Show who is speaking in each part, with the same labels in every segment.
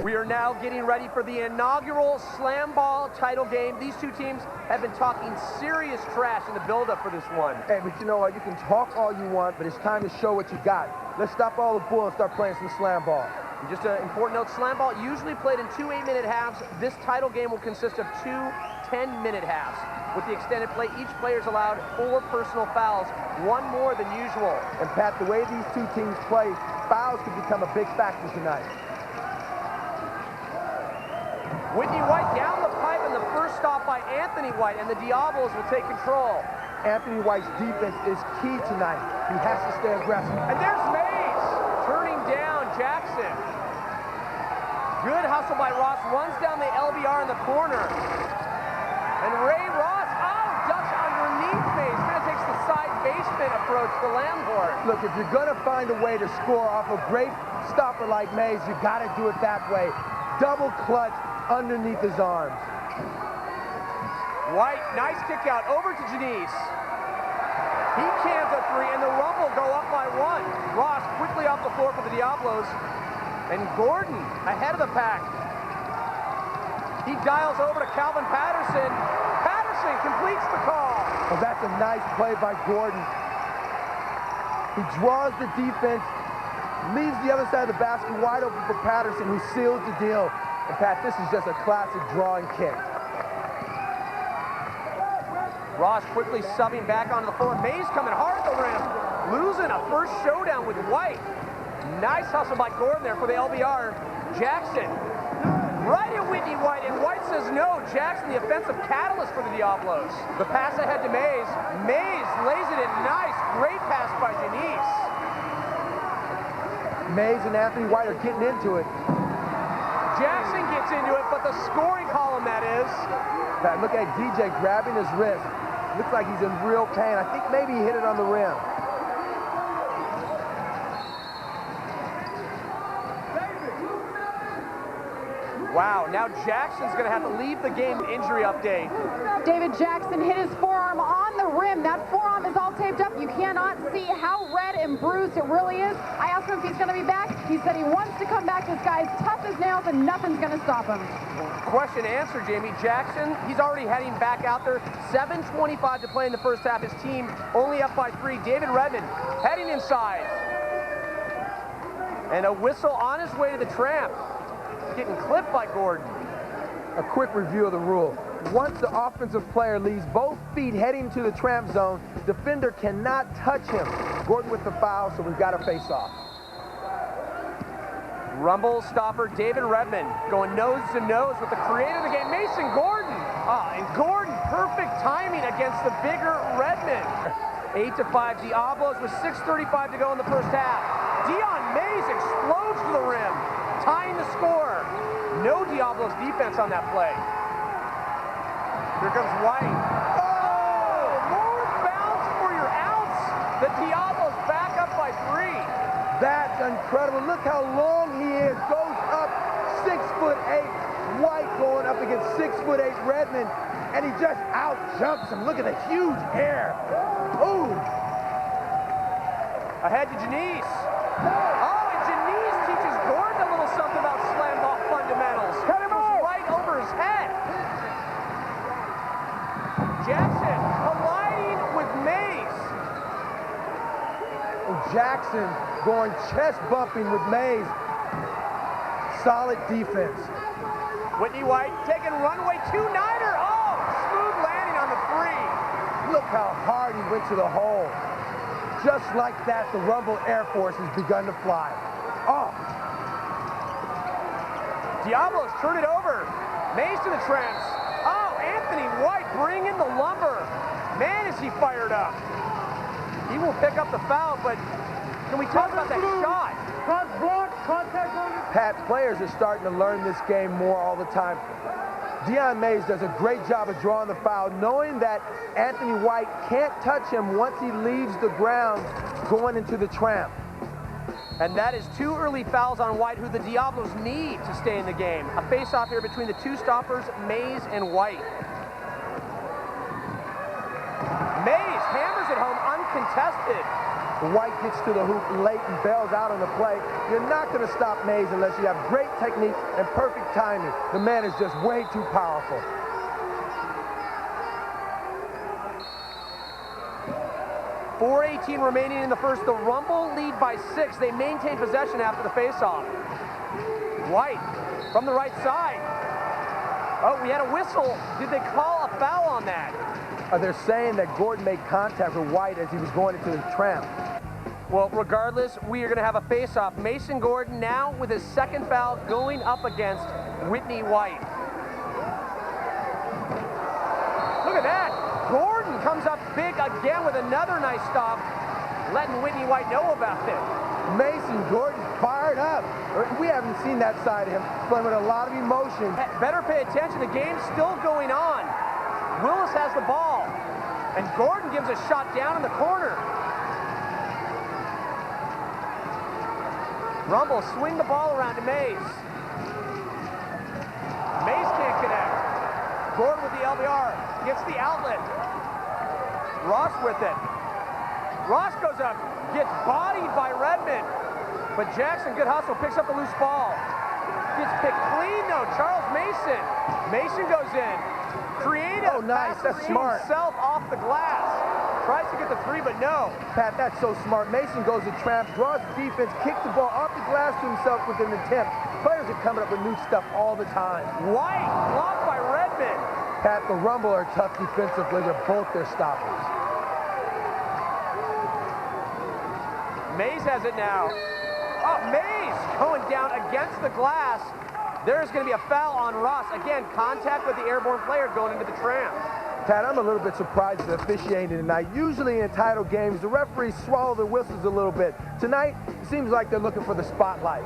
Speaker 1: We are now getting ready for the inaugural SlamBall title game. These two teams have been talking serious trash in the build-up for this one.
Speaker 2: Hey, but you know what? You can talk all you want, but it's time to show what you got. Let's stop all the bull and start playing some SlamBall.
Speaker 1: And just an important note, SlamBall usually played in 2 8-minute halves. This title game will consist of 2 10-minute halves. With the extended play, each player is allowed 4 personal fouls, 1 more than usual.
Speaker 2: And Pat, the way these two teams play, fouls could become a big factor tonight.
Speaker 1: Whitney White down the pipe, and the first stop by Anthony White, and the Diablos will take control.
Speaker 2: Anthony White's defense is key tonight. He has to stay aggressive.
Speaker 1: And there's Mays turning down Jackson. Good hustle by Ross, runs down the LBR in the corner. And Ray Ross, ducks underneath Mays. Kind of takes the side basement approach to Lambert.
Speaker 2: Look, if you're going to find a way to score off a great stopper like Mays, you got to do it that way. Double clutch underneath his arms.
Speaker 1: White, nice kick out over to Janice. He cans a 3, and the Rumble go up by 1. Ross quickly off the floor for the Diablos. And Gordon ahead of the pack. He dials over to Calvin Patterson. Patterson completes the call.
Speaker 2: Well, that's a nice play by Gordon. He draws the defense, leaves the other side of the basket wide open for Patterson, who seals the deal. And Pat, this is just a classic drawing kick.
Speaker 1: Ross quickly subbing back onto the floor. Mays coming hard at the rim. Losing a first showdown with White. Nice hustle by Gordon there for the LBR. Jackson right at Whitney White, and White says no. Jackson, the offensive catalyst for the Diablos. The pass ahead to Mays. Mays lays it in nice. Great pass by Janice.
Speaker 2: Mays and Anthony White are getting into it.
Speaker 1: Jackson gets into it, but the scoring column, that is.
Speaker 2: Pat, look at DJ grabbing his wrist. Looks like he's in real pain. I think maybe he hit it on the rim.
Speaker 1: Wow, now Jackson's going to have to leave the game. Injury update.
Speaker 3: David Jackson hit his forearm on the rim. That forearm is all taped up. You cannot see how red and bruised it really is. I asked him if he's going to be back. He said he wants to come back. This guy's tough as nails, and nothing's going to stop him.
Speaker 1: Question answered, Jamie. Jackson, he's already heading back out there. 7:25 to play in the first half. His team only up by 3. David Redmond heading inside. And a whistle on his way to the tramp. Getting clipped by Gordon.
Speaker 2: A quick review of the rule. Once the offensive player leaves both feet heading to the tramp zone, defender cannot touch him. Gordon with the foul, so we've got a face-off.
Speaker 1: Rumble stopper David Redmond going nose to nose with the creator of the game, Mason Gordon. And Gordon, perfect timing against the bigger Redmond. 8-5 Diablos with 6:35 to go in the first half. Dion Mays explodes to the rim, tying the score. No Diablos defense on that play. Here comes White. Oh, more bounce for your outs. The Diablos back up by 3.
Speaker 2: That's incredible. Look how long he is. Goes up 6'8". White going up against 6'8" Redmond, and he just out-jumps him. Look at the huge air. Ooh.
Speaker 1: Ahead to Janice. Oh, and Janice teaches Gordon a little something about SlamBall fundamentals.
Speaker 2: Cut him off.
Speaker 1: Right over his head. Jackson colliding with Mays.
Speaker 2: And Jackson going chest bumping with Mays. Solid defense.
Speaker 1: Whitney White taking runway 2-nighter. Oh, smooth landing on the 3.
Speaker 2: Look how hard he went to the hole. Just like that, the Rumble Air Force has begun to fly. Oh.
Speaker 1: Diablos turn it over. Mays to the tramps. Oh, Anthony White bringing the lumber. Man, is he fired up. He will pick up the foul, but can we talk about that shot?
Speaker 2: Pat, players are starting to learn this game more all the time. Dion Mays does a great job of drawing the foul, knowing that Anthony White can't touch him once he leaves the ground going into the tramp.
Speaker 1: And that is 2 early fouls on White, who the Diablos need to stay in the game. A face-off here between the 2 stoppers, Mays and White. Mays hammers it home uncontested.
Speaker 2: White gets to the hoop late and bails out on the play. You're not going to stop Mays unless you have great technique and perfect timing. The man is just way too powerful.
Speaker 1: .418 remaining in the first. The Rumble lead by 6. They maintain possession after the faceoff. White from the right side. Oh, we had a whistle. Did they call a foul on that?
Speaker 2: They're saying that Gordon made contact with White as he was going into his tramp.
Speaker 1: Well, regardless, we are going to have a face-off. Mason Gordon now with his second foul going up against Whitney White. Look at that. Gordon comes up big again with another nice stop, letting Whitney White know about it.
Speaker 2: Mason Gordon fired up. We haven't seen that side of him, playing with a lot of emotion.
Speaker 1: Better pay attention. The game's still going on. Willis has the ball, and Gordon gives a shot down in the corner. Rumble swing the ball around to Mays. Mays can't connect. Gordon with the LBR, gets the outlet. Ross with it. Ross goes up, gets bodied by Redmond. But Jackson, good hustle, picks up the loose ball. Gets picked clean though, Charles Mason. Mason goes in. Creative.
Speaker 2: Oh, nice, that's smart.
Speaker 1: Himself off the glass. Tries to get the 3, but no.
Speaker 2: Pat, that's so smart. Mason goes to tramp, draws defense, kicks the ball off the glass to himself with an attempt. Players are coming up with new stuff all the time.
Speaker 1: White, blocked by Redmond.
Speaker 2: Pat, the Rumble are tough defensively with both their stoppers.
Speaker 1: Mays has it now. Oh, Mays going down against the glass. There's going to be a foul on Ross. Again, contact with the airborne player going into the tramp.
Speaker 2: Pat, I'm a little bit surprised at officiating tonight. Usually in title games, the referees swallow their whistles a little bit. Tonight, it seems like they're looking for the spotlight.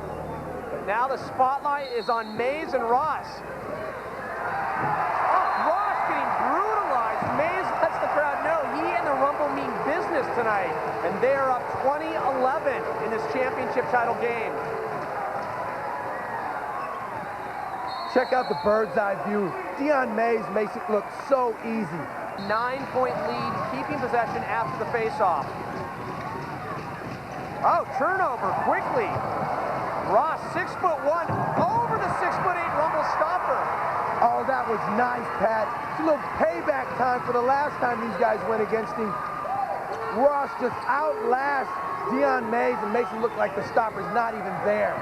Speaker 1: But now the spotlight is on Mays and Ross. Oh, Ross getting brutalized. Mays lets the crowd know he and the Rumble mean business tonight. And they are up 20-11 in this championship title game.
Speaker 2: Check out the bird's eye view. Dion Mays makes it look so easy.
Speaker 1: 9-point lead, keeping possession after the faceoff. Oh, turnover quickly. Ross, 6'1", over the 6'8" Rumble stopper.
Speaker 2: Oh, that was nice, Pat. It's a little payback time for the last time these guys went against him. Ross just outlasts Dion Mays and makes it look like the stopper's not even there.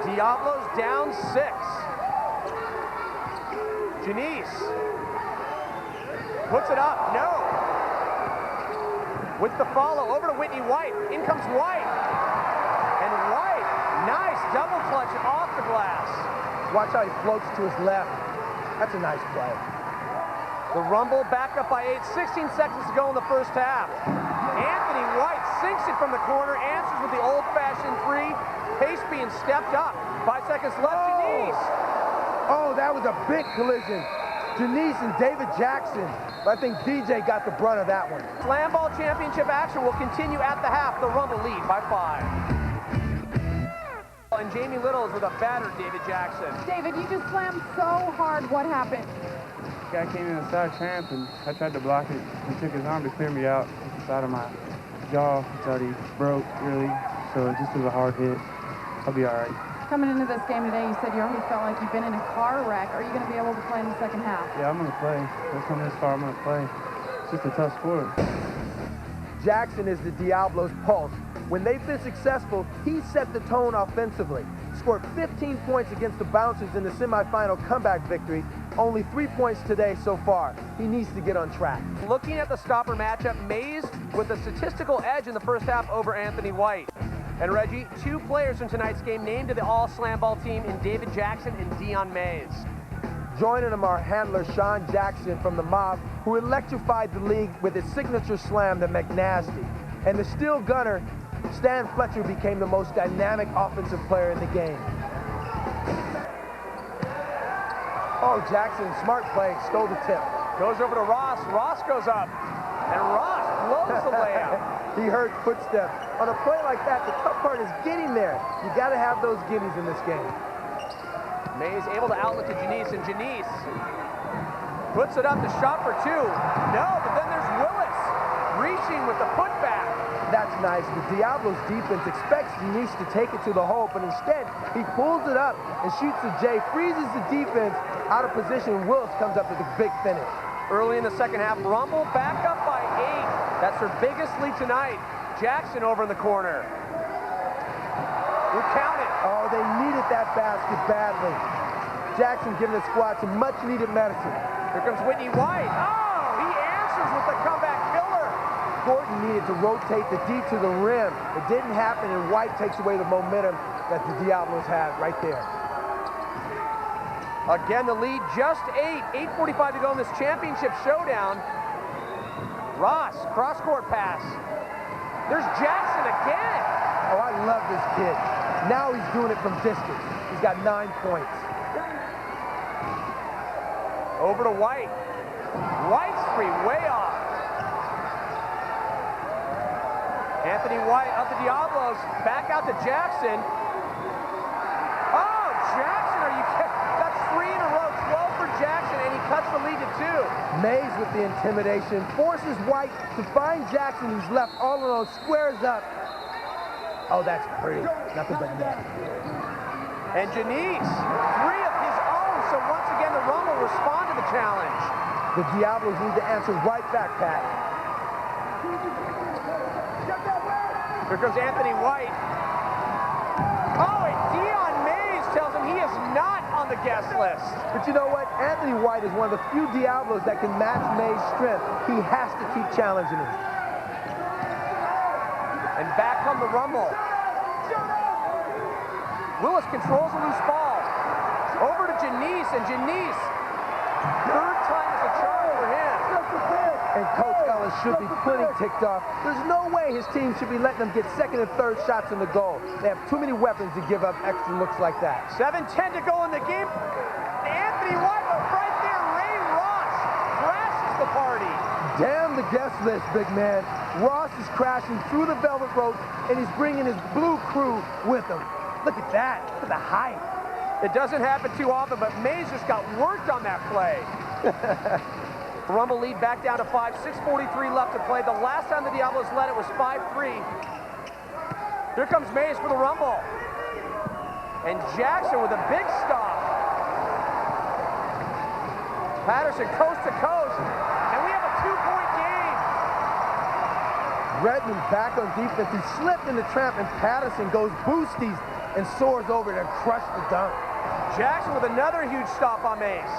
Speaker 1: Diablos down 6. Janice puts it up, no. With the follow, over to Whitney White. In comes White. And White, nice double clutch off the glass.
Speaker 2: Watch how he floats to his left. That's a nice play.
Speaker 1: The Rumble back up by 8, 16 seconds to go in the first half. Anthony White sinks it from the corner, answers with the old-fashioned 3. Pace being stepped up. 5 seconds left, Janice.
Speaker 2: Oh, that was a big collision. Janice and David Jackson. But I think DJ got the brunt of that one.
Speaker 1: SlamBall championship action will continue at the half. The Rumble lead by 5. And Jamie Little is with a battered David Jackson.
Speaker 3: David, you just slammed so hard. What happened?
Speaker 4: Guy came in the side tramp and I tried to block it. He took his arm to clear me out. The side of my jaw. It's already broke, really. So it just was a hard hit. I'll be all right.
Speaker 3: Coming into this game today, you said you already felt like you've been in a car wreck. Are you going to be able to play in the second half?
Speaker 4: Yeah, I'm going to play. Let's come this far, I'm going to play. It's just a tough sport.
Speaker 2: Jackson is the Diablos' pulse. When they've been successful, he set the tone offensively. Scored 15 points against the Bouncers in the semifinal comeback victory. Only 3 points today so far. He needs to get on track.
Speaker 1: Looking at the stopper matchup, Mays with a statistical edge in the first half over Anthony White. And Reggie, 2 players from tonight's game named to the All-SlamBall team in David Jackson and Dion Mays.
Speaker 2: Joining him are handler Sean Jackson from the Mob, who electrified the league with his signature slam, the McNasty. And the steel gunner, Stan Fletcher, became the most dynamic offensive player in the game. Oh, Jackson, smart play, stole the tip.
Speaker 1: Goes over to Ross. Ross goes up. And Ross blows the layup.
Speaker 2: He heard footsteps. On a play like that, the tough part is getting there. You got to have those gimmies in this game.
Speaker 1: Mays able to outlet to Janice, and Janice puts it up, the shot for 2. No, but then there's Willis. reaching with the putback.
Speaker 2: That's nice. The Diablos defense expects Denise to take it to the hole, but instead he pulls it up and shoots the J, freezes the defense out of position. Willis comes up with a big finish.
Speaker 1: Early in the second half, Rumble back up by 8. That's their biggest lead tonight. Jackson over in the corner. We'll count it.
Speaker 2: Oh, they needed that basket badly. Jackson giving the squad some much-needed medicine.
Speaker 1: Here comes Whitney White. Oh, he answers with the comeback filler.
Speaker 2: Gordon needed to rotate the D to the rim. It didn't happen, and White takes away the momentum that the Diablos had right there.
Speaker 1: Again, the lead just 8. 8:45 to go in this championship showdown. Ross, cross-court pass. There's Jackson again.
Speaker 2: Oh, I love this kid. Now he's doing it from distance. He's got 9 points.
Speaker 1: Over to White. White's three, way off. Anthony White of the Diablos, back out to Jackson. Oh, Jackson, are you kidding? That's 3 in a row, 12 for Jackson, and he cuts the lead to 2.
Speaker 2: Mays with the intimidation, forces White to find Jackson, who's left all alone, squares up. Oh, that's pretty. Nothing but net.
Speaker 1: And Janice, 3 of his own, so once again the Rumble respond to the challenge.
Speaker 2: The Diablos need to answer right back, Pat.
Speaker 1: Here goes Anthony White. Oh, and Dion Mays tells him he is not on the guest list.
Speaker 2: But you know what? Anthony White is one of the few Diablos that can match Mays' strength. He has to keep challenging him.
Speaker 1: And back come the Rumble. Willis controls a loose ball. Over to Janice, and Janice, third time is a charm for him.
Speaker 2: And Coach Ellis should be plenty ticked off. There's no way his team should be letting them get second and third shots in the goal. They have too many weapons to give up extra looks like that.
Speaker 1: 7:10 to go in the game. Anthony White right there. Ray Ross crashes the party.
Speaker 2: Damn the guest list, big man. Ross is crashing through the velvet rope, and he's bringing his blue crew with him. Look at that. Look at the height.
Speaker 1: It doesn't happen too often, but Mays just got worked on that play. Rumble lead back down to 5. 6:43 left to play. The last time the Diablos led it was 5-3. Here comes Mays for the Rumble. And Jackson with a big stop. Patterson coast to coast. And we have a 2-point game.
Speaker 2: Redmond back on defense. He slipped in the trap, and Patterson goes boosties and soars over to crush the dunk.
Speaker 1: Jackson with another huge stop on Mays.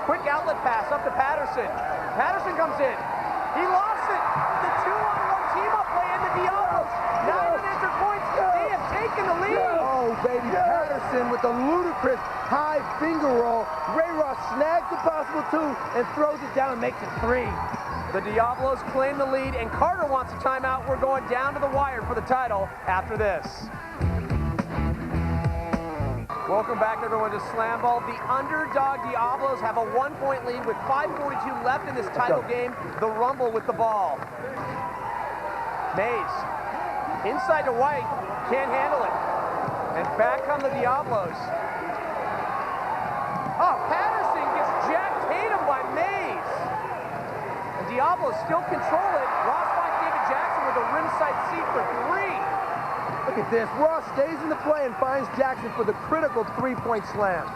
Speaker 1: Quick outlet pass up to Patterson. Patterson comes in. He lost it. The 2-on-1 team-up play in the Diablos. 9 unanswered points. They have taken the lead.
Speaker 2: Oh, baby, Patterson with a ludicrous high finger roll. Ray Ross snags the possible 2 and throws it down and makes it 3.
Speaker 1: The Diablos claim the lead, and Carter wants a timeout. We're going down to the wire for the title after this. Welcome back, everyone, to SlamBall. The underdog Diablos have a 1-point lead with 5:42 left in this title game. The Rumble with the ball. Mays, inside to White, can't handle it. And back come the Diablos. Oh, Patterson gets Jack Tatum by Mays. And Diablos still control it. Ross finds David Jackson with a rimside seat for 3.
Speaker 2: Look at this. Ross stays in the play and finds Jackson for the critical 3-point slam.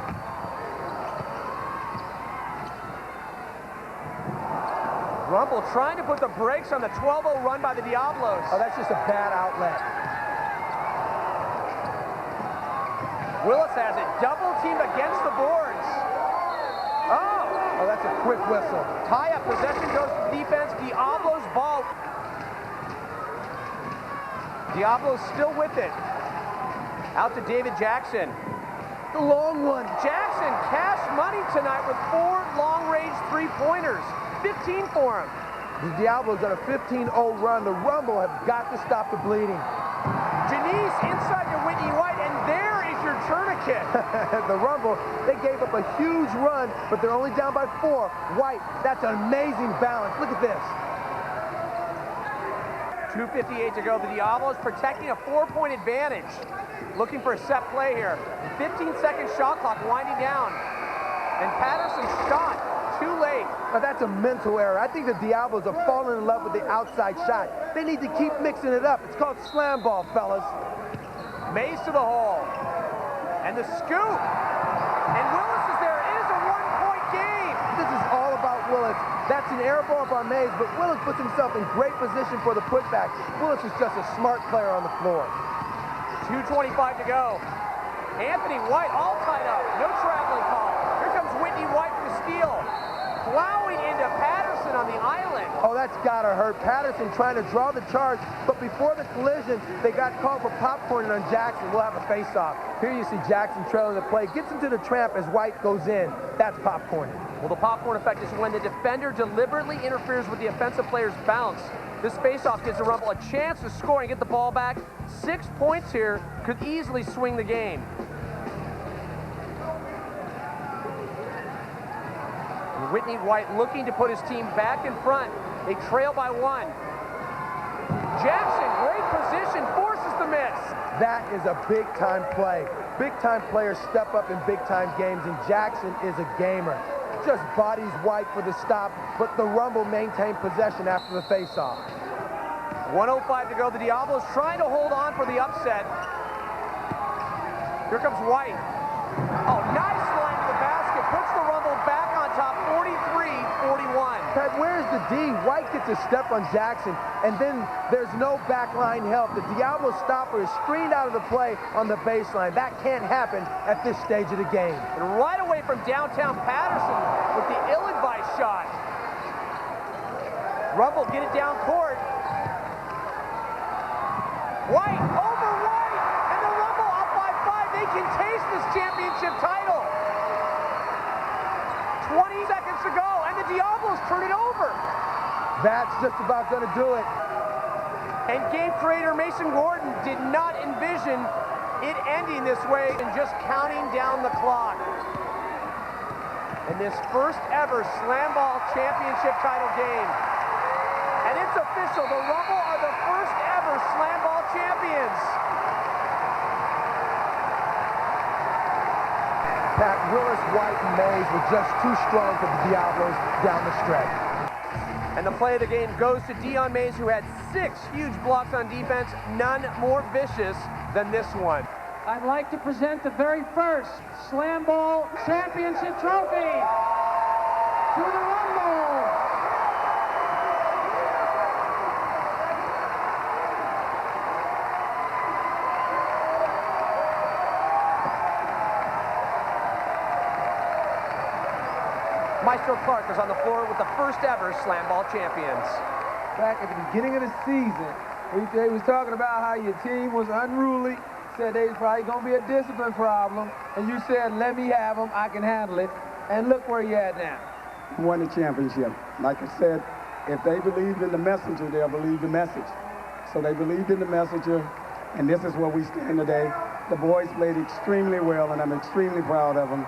Speaker 1: Rumble trying to put the brakes on the 12-0 run by the Diablos.
Speaker 2: Oh, that's just a bad outlet.
Speaker 1: Willis has it. Double teamed against the boards.
Speaker 2: Oh, that's a quick whistle.
Speaker 1: Tie-up. Possession goes to defense. Diablos ball. Diablos still with it. Out to David Jackson.
Speaker 2: The long one.
Speaker 1: Jackson cash money tonight with 4 long-range three-pointers. 15 for him.
Speaker 2: The Diablos on a 15-0 run. The Rumble have got to stop the bleeding.
Speaker 1: Janice inside to Whitney White, and there is your tourniquet.
Speaker 2: The Rumble, they gave up a huge run, but they're only down by 4. White, that's an amazing balance. Look at this.
Speaker 1: 2:58 to go. The Diablos protecting a 4-point advantage. Looking for a set play here. 15-second shot clock winding down. And Patterson's shot, too late.
Speaker 2: Now that's a mental error. I think the Diablos are falling in love with the outside shot. They need to keep mixing it up. It's called SlamBall, fellas.
Speaker 1: Mays to the hole. And the scoop. And Willis is there. It is a one-point game.
Speaker 2: This is all about Willis. That's an air ball by Mays, but Willis puts himself in great position for the putback. Willis is just a smart player on the floor.
Speaker 1: 2:25 to go. Anthony White all tied up. No traveling call. Here comes Whitney White for the steal. Plowing into Patterson on the island.
Speaker 2: Oh, that's gotta hurt. Patterson trying to draw the charge, but before the collision, they got called for popcorning on Jackson. We'll have a face-off. Here you see Jackson trailing the play. Gets into the tramp as White goes in. That's popcorning.
Speaker 1: Well, the popcorn effect is when the defender deliberately interferes with the offensive player's bounce. This face-off gives the Rumble a chance to score and get the ball back. 6 points here could easily swing the game. Whitney White looking to put his team back in front. They trail by 1. Jackson, great position, forces the miss.
Speaker 2: That is a big-time play. Big-time players step up in big-time games, and Jackson is a gamer. Just bodies White for the stop, but the Rumble maintained possession after the face-off.
Speaker 1: 1:05 to go. The Diablos trying to hold on for the upset. Here comes White. Oh, nice line to the basket. Puts the Rumble back on top, 43-41.
Speaker 2: Pat, where's the D? White gets a step on Jackson, and then there's no backline help. The Diablo stopper is screened out of the play on the baseline. That can't happen at this stage of the game.
Speaker 1: And right away from downtown Patterson with the ill-advised shot. Rumble get it down court. White over White, and the Rumble up by 5. They can taste this championship title. 20 seconds to go, and the Diablos turn it over.
Speaker 2: That's just about going to do it.
Speaker 1: And game creator Mason Gordon did not envision it ending this way and just counting down the clock. In this first ever SlamBall championship title game. And it's official, the Rumble are the first ever SlamBall champions.
Speaker 2: Pat, Willis, White, and Mays were just too strong for the Diablos down the stretch.
Speaker 1: And the play of the game goes to Dion Mays, who had 6 huge blocks on defense, none more vicious than this one.
Speaker 5: I'd like to present the very first SlamBall championship trophy to the Rumble.
Speaker 1: Maestro Clark is on the floor with the first ever SlamBall champions.
Speaker 6: Back at the beginning of the season, they was talking about how your team was unruly, said they was probably going to be a discipline problem, and you said, let me have them, I can handle it, and look where you're at now.
Speaker 7: Won the championship. Like I said, if they believed in the messenger, they'll believe the message. So they believed in the messenger, and this is where we stand today. The boys played extremely well, and I'm extremely proud of them.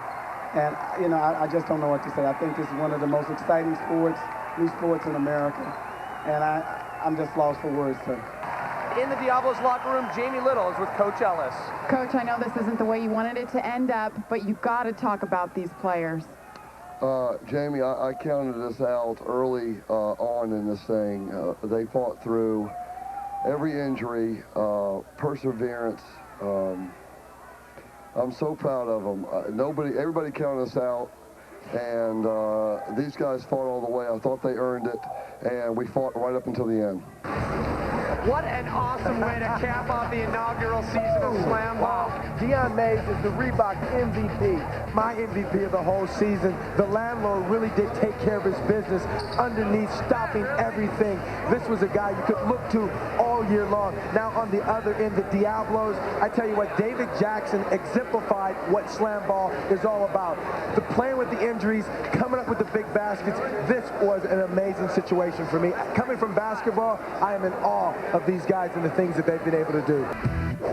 Speaker 7: And, you know, I just don't know what to say. I think this is one of the most exciting sports, new sports in America. And I'm just lost for words, sir.
Speaker 1: In the Diablos locker room, Jamie Little is with Coach Ellis.
Speaker 3: Coach, I know this isn't the way you wanted it to end up, but you've got to talk about these players.
Speaker 8: Jamie, I counted this out early on in this thing. They fought through every injury, perseverance. I'm so proud of them. Everybody counted us out, and these guys fought all the way. I thought they earned it, and we fought right up until the end.
Speaker 1: What an awesome way to cap off the inaugural season of SlamBall.
Speaker 2: Dion Mays is the Reebok MVP, my MVP of the whole season. The landlord really did take care of his business underneath, stopping everything. This was a guy you could look to all year long. Now on the other end, the Diablos, I tell you what, David Jackson exemplified what SlamBall is all about. The playing with the injuries, coming up with the big baskets, this was an amazing situation for me. Coming from basketball, I am in awe of these guys and the things that they've been able to do.